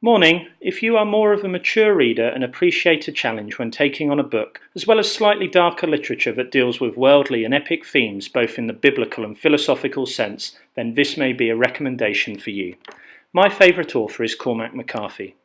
Morning. If you are more of a mature reader and appreciate a challenge when taking on a book, as well as slightly darker literature that deals with worldly and epic themes both in the biblical and philosophical sense, then this may be a recommendation for you. My favourite author is Cormac McCarthy.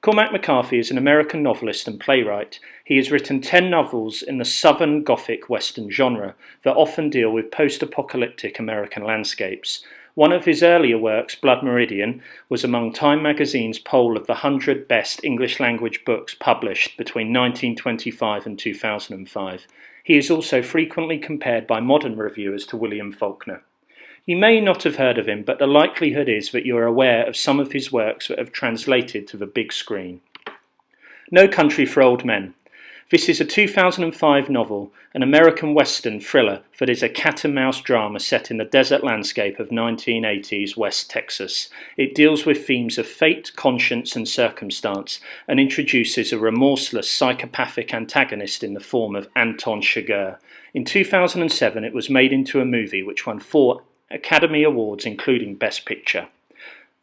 Cormac McCarthy is an American novelist and playwright. He has written 10 novels in the Southern Gothic Western genre that often deal with post-apocalyptic American landscapes. One of his earlier works, Blood Meridian, was among Time magazine's poll of the 100 best English-language books published between 1925 and 2005. He is also frequently compared by modern reviewers to William Faulkner. You may not have heard of him, but the likelihood is that you are aware of some of his works that have translated to the big screen. No Country for Old Men. This is a 2005 novel, an American Western thriller that is a cat-and-mouse drama set in the desert landscape of 1980s West Texas. It deals with themes of fate, conscience and circumstance, and introduces a remorseless psychopathic antagonist in the form of Anton Chigurh. In 2007 it was made into a movie which won 4 Academy Awards including Best Picture.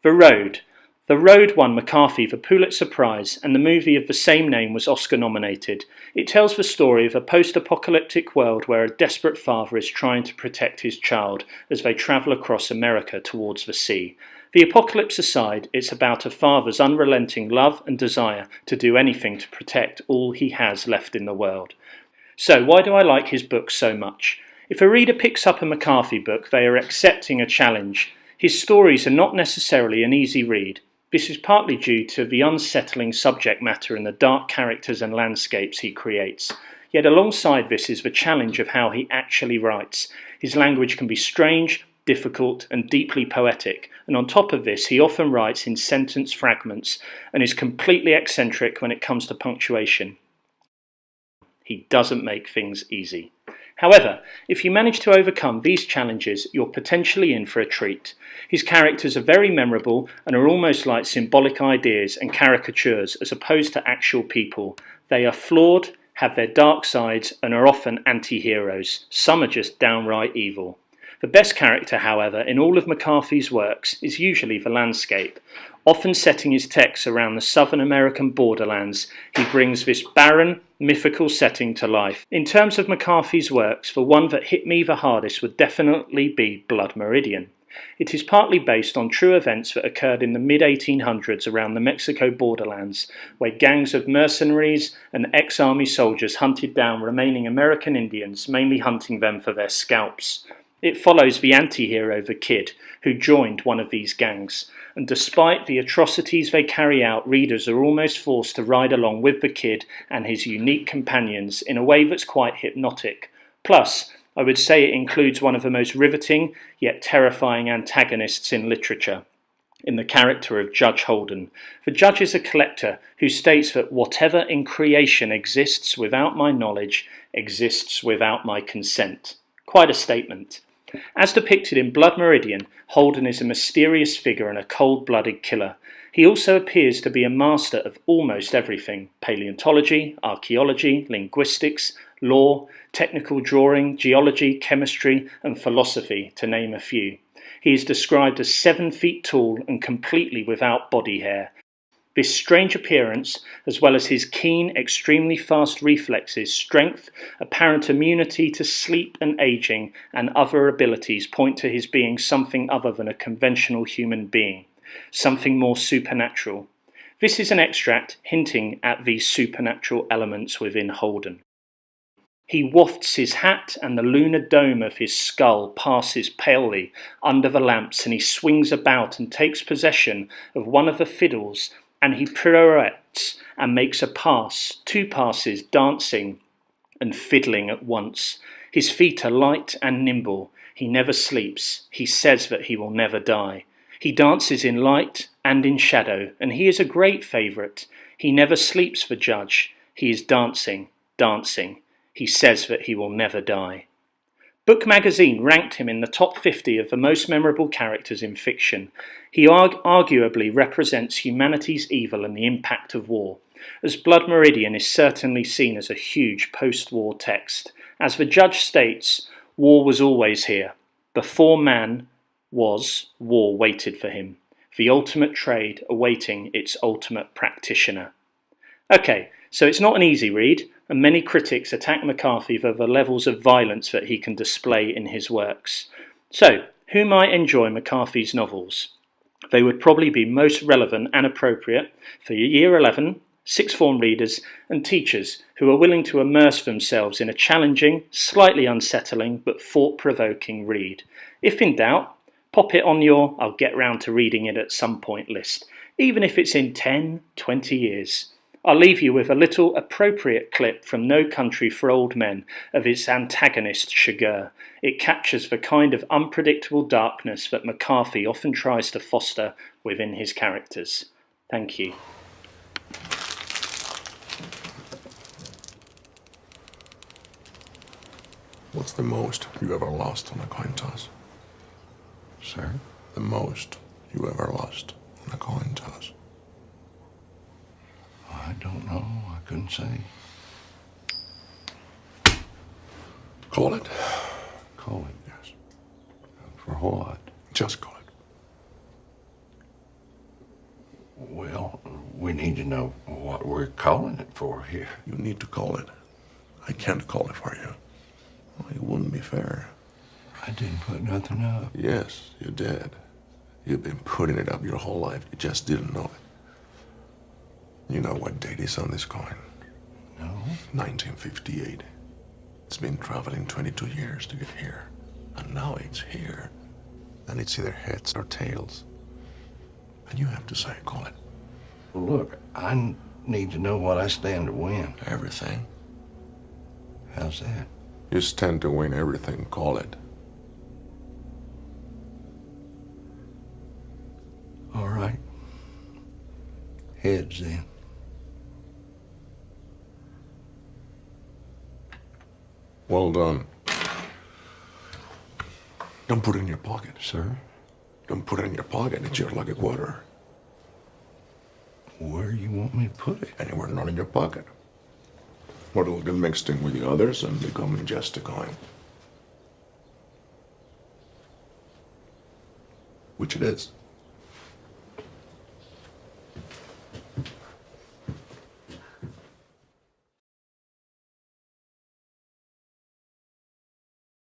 The Road. The Road won McCarthy the Pulitzer Prize, and the movie of the same name was Oscar nominated. It tells the story of a post-apocalyptic world where a desperate father is trying to protect his child as they travel across America towards the sea. The apocalypse aside, it's about a father's unrelenting love and desire to do anything to protect all he has left in the world. So why do I like his books so much? If a reader picks up a McCarthy book, they are accepting a challenge. His stories are not necessarily an easy read. This is partly due to the unsettling subject matter and the dark characters and landscapes he creates. Yet alongside this is the challenge of how he actually writes. His language can be strange, difficult and deeply poetic, and on top of this he often writes in sentence fragments and is completely eccentric when it comes to punctuation. He doesn't make things easy. However, if you manage to overcome these challenges, you're potentially in for a treat. His characters are very memorable and are almost like symbolic ideas and caricatures as opposed to actual people. They are flawed, have their dark sides, and are often anti-heroes. Some are just downright evil. The best character, however, in all of McCarthy's works is usually the landscape. Often setting his texts around the Southern American borderlands, he brings this barren, mythical setting to life. In terms of McCarthy's works, the one that hit me the hardest would definitely be Blood Meridian. It is partly based on true events that occurred in the mid-1800s around the Mexico borderlands, where gangs of mercenaries and ex-army soldiers hunted down remaining American Indians, mainly hunting them for their scalps. It follows the anti-hero, the Kid, who joined one of these gangs, and despite the atrocities they carry out, readers are almost forced to ride along with the Kid and his unique companions in a way that's quite hypnotic. Plus, I would say it includes one of the most riveting yet terrifying antagonists in literature, in the character of Judge Holden. The Judge is a collector who states that whatever in creation exists without my knowledge exists without my consent. Quite a statement. As depicted in Blood Meridian, Holden is a mysterious figure and a cold-blooded killer. He also appears to be a master of almost everything: paleontology, archaeology, linguistics, law, technical drawing, geology, chemistry, and philosophy, to name a few. He is described as 7 feet tall and completely without body hair. This strange appearance, as well as his keen, extremely fast reflexes, strength, apparent immunity to sleep and aging, and other abilities point to his being something other than a conventional human being, something more supernatural. This is an extract hinting at these supernatural elements within Holden. He wafts his hat and the lunar dome of his skull passes palely under the lamps, and he swings about and takes possession of one of the fiddles, and he pirouettes and makes a pass, 2 passes, dancing and fiddling at once. His feet are light and nimble. He never sleeps. He says that he will never die. He dances in light and in shadow, and he is a great favourite. He never sleeps, the Judge. He is dancing, dancing. He says that he will never die. Book magazine ranked him in the top 50 of the most memorable characters in fiction. He arguably represents humanity's evil and the impact of war, as Blood Meridian is certainly seen as a huge post-war text. As the Judge states, war was always here. Before man was, war waited for him. the ultimate trade awaiting its ultimate practitioner. Okay, so it's not an easy read, and many critics attack McCarthy for the levels of violence that he can display in his works. So, who might enjoy McCarthy's novels? They would probably be most relevant and appropriate for Year 11, sixth form readers and teachers who are willing to immerse themselves in a challenging, slightly unsettling but thought-provoking read. If in doubt, pop it on your I'll get round to reading it at some point list, even if it's in 10, 20 years. I'll leave you with a little appropriate clip from No Country for Old Men of its antagonist Chigurh. It captures the kind of unpredictable darkness that McCarthy often tries to foster within his characters. Thank you. What's the most you ever lost on a coin toss? Sir? The most you ever lost on a coin toss? I don't know. I couldn't say. Call it. Call it. Yes. For what? Just call it. Well, we need to know what we're calling it for here. You need to call it. I can't call it for you. Well, it wouldn't be fair. I didn't put nothing up. Yes, you did. You've been putting it up your whole life. You just didn't know it. You know what date is on this coin? No. 1958. It's been traveling 22 years to get here. And now it's here. And it's either heads or tails. And you have to say, call it. Well, look, I need to know what I stand to win. Everything. How's that? You stand to win everything, call it. All right. Heads, then. Well done. Don't put it in your pocket. Sir? Don't put it in your pocket. It's your lucky quarter. Where you want me to put it? Anywhere not in your pocket. Or it'll get mixed in with the others and become just a coin. Which it is.